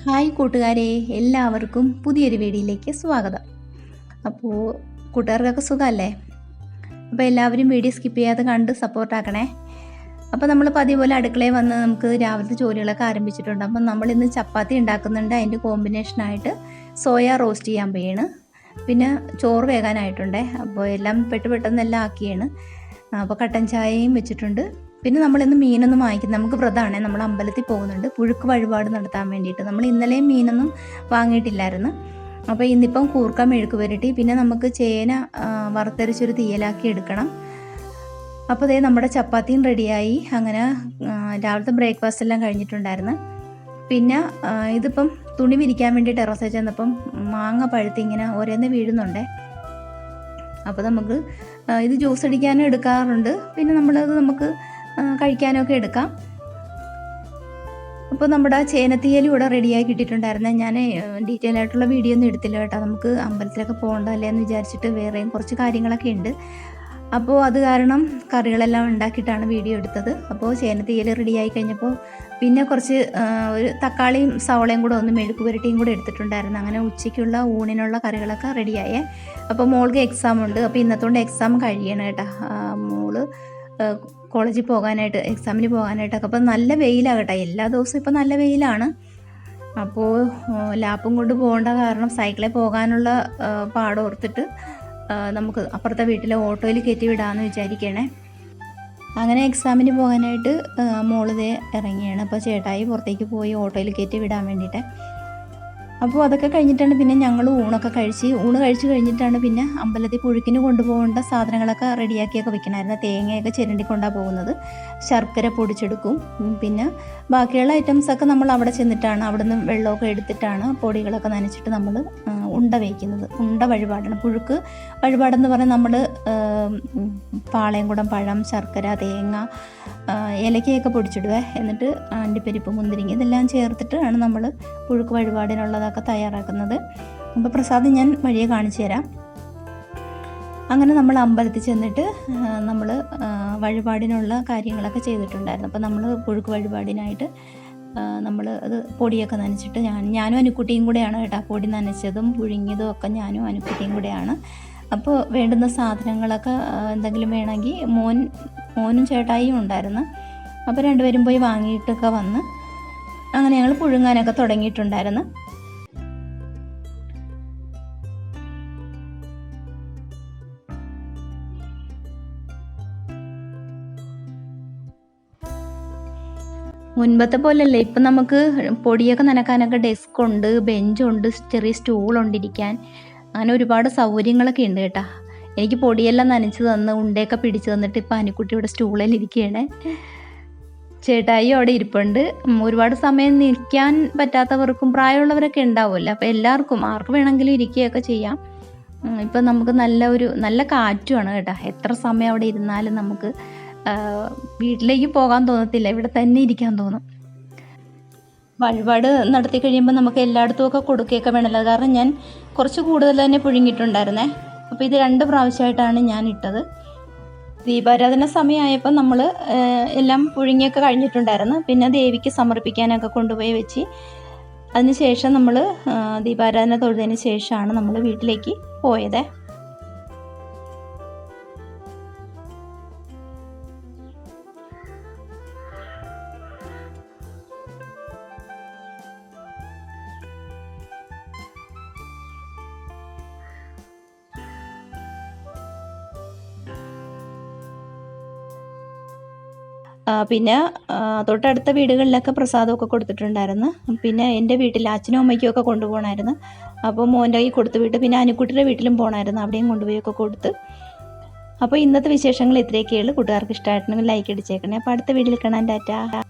Hi കൂട്ടുകാരെ, എല്ലാവർക്കും പുതിയൊരു വീഡിയോയിലേക്ക് സ്വാഗതം. അപ്പോൾ കൂട്ടുകാർക്കൊക്കെ സുഖമല്ലേ? അപ്പോൾ എല്ലാവരും വീഡിയോ സ്കിപ്പ് ചെയ്യാതെ കണ്ട് സപ്പോർട്ടാക്കണേ. അപ്പോൾ നമ്മൾ പതിവ് പോലെ അടുക്കളയിൽ വന്ന് നമുക്ക് രാവിലത്തെ ജോലികളൊക്കെ ആരംഭിച്ചിട്ടുണ്ട്. അപ്പം നമ്മളിന്ന് ചപ്പാത്തി ഉണ്ടാക്കുന്നുണ്ട്. അതിൻ്റെ കോമ്പിനേഷനായിട്ട് സോയ റോസ്റ്റ് ചെയ്യാൻ പോയാണ്. പിന്നെ ചോറ് വേകാനായിട്ടുണ്ട്. അപ്പോൾ എല്ലാം പെട്ടെന്ന് എല്ലാം ആക്കിയാണ്. അപ്പോൾ കട്ടൻ ചായയും വെച്ചിട്ടുണ്ട്. പിന്നെ നമ്മളിന്ന് മീനൊന്നും വാങ്ങിക്കുന്നത് നമുക്ക് വ്രതമാണ്. നമ്മൾ അമ്പലത്തിൽ പോകുന്നുണ്ട് പുഴുക്ക് വഴിപാട് നടത്താൻ വേണ്ടിയിട്ട്. നമ്മൾ ഇന്നലെയും മീനൊന്നും വാങ്ങിയിട്ടില്ലായിരുന്നു. അപ്പോൾ ഇന്നിപ്പം കൂർക്ക മെഴുക്ക് പുരട്ടി, പിന്നെ നമുക്ക് ചേന വറുത്തരച്ചൊരു തീയലാക്കി എടുക്കണം. അപ്പോൾ അതേ നമ്മുടെ ചപ്പാത്തിയും റെഡിയായി. അങ്ങനെ രാവിലത്തെ ബ്രേക്ക്ഫാസ്റ്റ് എല്ലാം കഴിഞ്ഞിട്ടുണ്ടായിരുന്നു. പിന്നെ ഇതിപ്പം തുണി വിരിക്കാൻ വേണ്ടി ടെറസിൽ ചെന്നപ്പം മാങ്ങ പഴുത്തി ഇങ്ങനെ ഓരോന്ന് വീഴുന്നുണ്ട്. അപ്പോൾ നമുക്ക് ഇത് ജ്യൂസ് അടിക്കാനും എടുക്കാറുണ്ട്. പിന്നെ നമുക്ക് കഴിക്കാനൊക്കെ എടുക്കാം. അപ്പോൾ നമ്മുടെ ചേനത്തീയൽ ഇവിടെ റെഡിയായി കിട്ടിയിട്ടുണ്ടായിരുന്നു. ഞാൻ ഡീറ്റെയിൽ ആയിട്ടുള്ള വീഡിയോ ഒന്നും എടുത്തില്ല കേട്ടോ. നമുക്ക് അമ്പലത്തിലൊക്കെ പോകണ്ടല്ലേ എന്ന് വിചാരിച്ചിട്ട് വേറെയും കുറച്ച് കാര്യങ്ങളൊക്കെ ഉണ്ട്. അപ്പോൾ അത് കാരണം കറികളെല്ലാം ഉണ്ടാക്കിയിട്ടാണ് വീഡിയോ എടുത്തത്. അപ്പോൾ ചേനത്തീയൽ റെഡിയായി കഴിഞ്ഞപ്പോൾ പിന്നെ കുറച്ച് ഒരു തക്കാളിയും സവളയും കൂടെ ഒന്ന് മെഴുക്ക് പുരട്ടിയും കൂടെ എടുത്തിട്ടുണ്ടായിരുന്നു. അങ്ങനെ ഉച്ചയ്ക്കുള്ള ഊണിനുള്ള കറികളൊക്കെ റെഡിയായേ. അപ്പോൾ മോൾക്ക് എക്സാം ഉണ്ട്. അപ്പോൾ ഇന്നത്തോണ്ട് എക്സാം കഴിയണം കേട്ടോ. മോള് കോളേജിൽ പോകാനായിട്ട്, എക്സാമിന് പോകാനായിട്ടൊക്കെ. അപ്പോൾ നല്ല വെയിലാണ് കേട്ടോ. എല്ലാ ദിവസവും ഇപ്പോൾ നല്ല വെയിലാണ്. അപ്പോൾ ലാപ്പും കൊണ്ട് പോകേണ്ട കാരണം സൈക്കിളിൽ പോകാനുള്ള പാടോർത്തിട്ട് നമുക്ക് അപ്പുറത്തെ വീട്ടിലെ ഓട്ടോയിൽ കയറ്റി വിടാമെന്ന് വിചാരിക്കണേ. അങ്ങനെ എക്സാമിന് പോകാനായിട്ട് മോളിതേ ഇറങ്ങിയാണ്. അപ്പോൾ ചേട്ടായി പുറത്തേക്ക് പോയി ഓട്ടോയിൽ കയറ്റി വിടാൻ വേണ്ടിയിട്ട്. അപ്പോൾ അതൊക്കെ കഴിഞ്ഞിട്ടാണ് പിന്നെ ഞങ്ങൾ ഊണ് കഴിച്ച് കഴിഞ്ഞിട്ടാണ് പിന്നെ അമ്പലത്തിൽ പുഴുക്കിന് കൊണ്ടുപോകേണ്ട സാധനങ്ങളൊക്കെ റെഡിയാക്കിയൊക്കെ വെക്കണമായിരുന്നു. തേങ്ങയൊക്കെ ചിരണ്ടിക്കൊണ്ടാണ് പോകുന്നത്. ശർക്കര പൊടിച്ചെടുക്കും. പിന്നെ ബാക്കിയുള്ള ഐറ്റംസൊക്കെ നമ്മൾ അവിടെ ചെന്നിട്ടാണ്, അവിടെ നിന്ന് വെള്ളമൊക്കെ എടുത്തിട്ടാണ് പൊടികളൊക്കെ നനച്ചിട്ട് നമ്മൾ ഉണ്ട വയ്ക്കുന്നത്. ഉണ്ട വഴിപാടാണ്. പുഴുക്ക് വഴിപാടെന്ന് പറഞ്ഞാൽ നമ്മൾ പാളയംകുടം പഴം, ശർക്കര, തേങ്ങ, ഏലക്കയൊക്കെ പൊടിച്ചിടുവേ. എന്നിട്ട് അണ്ടിപ്പരിപ്പ്, മുന്തിരിങ്ങ ഇതെല്ലാം ചേർത്തിട്ടാണ് നമ്മൾ പുഴുക്ക് വഴിപാടിനുള്ളതൊക്കെ തയ്യാറാക്കുന്നത്. അപ്പോൾ പ്രസാദം ഞാൻ വഴിയെ കാണിച്ചു തരാം. അങ്ങനെ നമ്മൾ അമ്പലത്തിൽ ചെന്നിട്ട് നമ്മൾ വഴിപാടിനുള്ള കാര്യങ്ങളൊക്കെ ചെയ്തിട്ടുണ്ടായിരുന്നു. അപ്പോൾ നമ്മൾ പുഴുക്ക് വഴിപാടിനായിട്ട് നമ്മൾ അത് പൊടിയൊക്കെ നനച്ചിട്ട് ഞാനും അനുക്കുട്ടിയും കൂടെയാണ് കേട്ടോ. പൊടി നനച്ചതും പുഴുങ്ങിയതും ഒക്കെ ഞാനും അനുക്കുട്ടിയും കൂടെയാണ്. അപ്പോൾ വേണ്ടുന്ന സാധനങ്ങളൊക്കെ എന്തെങ്കിലും വേണമെങ്കിൽ മോനും ചേട്ടായിയും ഉണ്ടായിരുന്നു. അപ്പോൾ രണ്ടുപേരും പോയി വാങ്ങിയിട്ടൊക്കെ വന്ന് അങ്ങനെ ഞങ്ങൾ പുഴുങ്ങാനൊക്കെ തുടങ്ങിയിട്ടുണ്ടായിരുന്നു. മുൻപത്തെ പോലെയല്ലേ ഇപ്പം നമുക്ക് പൊടിയൊക്കെ നനക്കാനൊക്കെ ഡെസ്ക്കുണ്ട്, ബെഞ്ചുണ്ട്, ചെറിയ സ്റ്റൂളുണ്ടിരിക്കാൻ. അങ്ങനെ ഒരുപാട് സൗകര്യങ്ങളൊക്കെ ഉണ്ട് കേട്ടോ. എനിക്ക് പൊടിയെല്ലാം നനച്ച് തന്ന് ഉണ്ടയൊക്കെ പിടിച്ച് തന്നിട്ട് ഇപ്പം അനുക്കുട്ടിയുടെ സ്റ്റൂളിൽ ഇരിക്കുകയാണ്. ചേട്ടായി അവിടെ ഇരിപ്പുണ്ട്. ഒരുപാട് സമയം നിൽക്കാൻ പറ്റാത്തവർക്കും പ്രായമുള്ളവരൊക്കെ ഉണ്ടാവുമല്ലോ. അപ്പോൾ എല്ലാവർക്കും ആർക്ക് വേണമെങ്കിലും ഇരിക്കുകയൊക്കെ ചെയ്യാം. ഇപ്പം നമുക്ക് നല്ല കാറ്റുമാണ് കേട്ടോ. എത്ര സമയം അവിടെ ഇരുന്നാലും നമുക്ക് വീട്ടിലേക്ക് പോകാൻ തോന്നത്തില്ല, ഇവിടെ തന്നെ ഇരിക്കാൻ തോന്നും. വഴിപാട് നടത്തി കഴിയുമ്പോൾ നമുക്ക് എല്ലായിടത്തും ഒക്കെ കൊടുക്കുകയൊക്കെ വേണമല്ലോ. കാരണം ഞാൻ കുറച്ച് കൂടുതൽ തന്നെ പുഴുങ്ങിയിട്ടുണ്ടായിരുന്നേ. അപ്പോൾ ഇത് 2 പ്രാവശ്യമായിട്ടാണ് ഞാൻ ഇട്ടത്. ദീപാരാധന സമയമായപ്പോൾ നമ്മൾ എല്ലാം പുഴുങ്ങിയൊക്കെ കഴിഞ്ഞിട്ടുണ്ടായിരുന്നു. പിന്നെ ദേവിക്ക് സമർപ്പിക്കാനൊക്കെ കൊണ്ടുപോയി വെച്ച് അതിന് ശേഷം നമ്മൾ ദീപാരാധന തൊഴുതിന് ശേഷമാണ് നമ്മൾ വീട്ടിലേക്ക് പോയത്. പിന്നെ തൊട്ടടുത്ത വീടുകളിലൊക്കെ പ്രസാദമൊക്കെ കൊടുത്തിട്ടുണ്ടായിരുന്നു. പിന്നെ എൻ്റെ വീട്ടിൽ അച്ഛനും അമ്മയ്ക്കും ഒക്കെ കൊണ്ടുപോകണമായിരുന്നു. അപ്പോൾ മോൻ്റെ കയ്യിൽ കൊടുത്തു വിട്ട് പിന്നെ അനുക്കുട്ടിയുടെ വീട്ടിലും പോകണമായിരുന്നു. അവിടെയും കൊണ്ടുപോയൊക്കെ കൊടുത്ത്. അപ്പോൾ ഇന്നത്തെ വിശേഷങ്ങൾ ഇത്രയൊക്കെയുള്ളൂ. കൂട്ടുകാർക്ക് ഇഷ്ടമായിട്ടുണ്ടെങ്കിൽ ലൈക്ക് അടിച്ചേക്കണേ. അപ്പോൾ അടുത്ത വീഡിയോയിൽ കാണാൻ. ടാറ്റാ.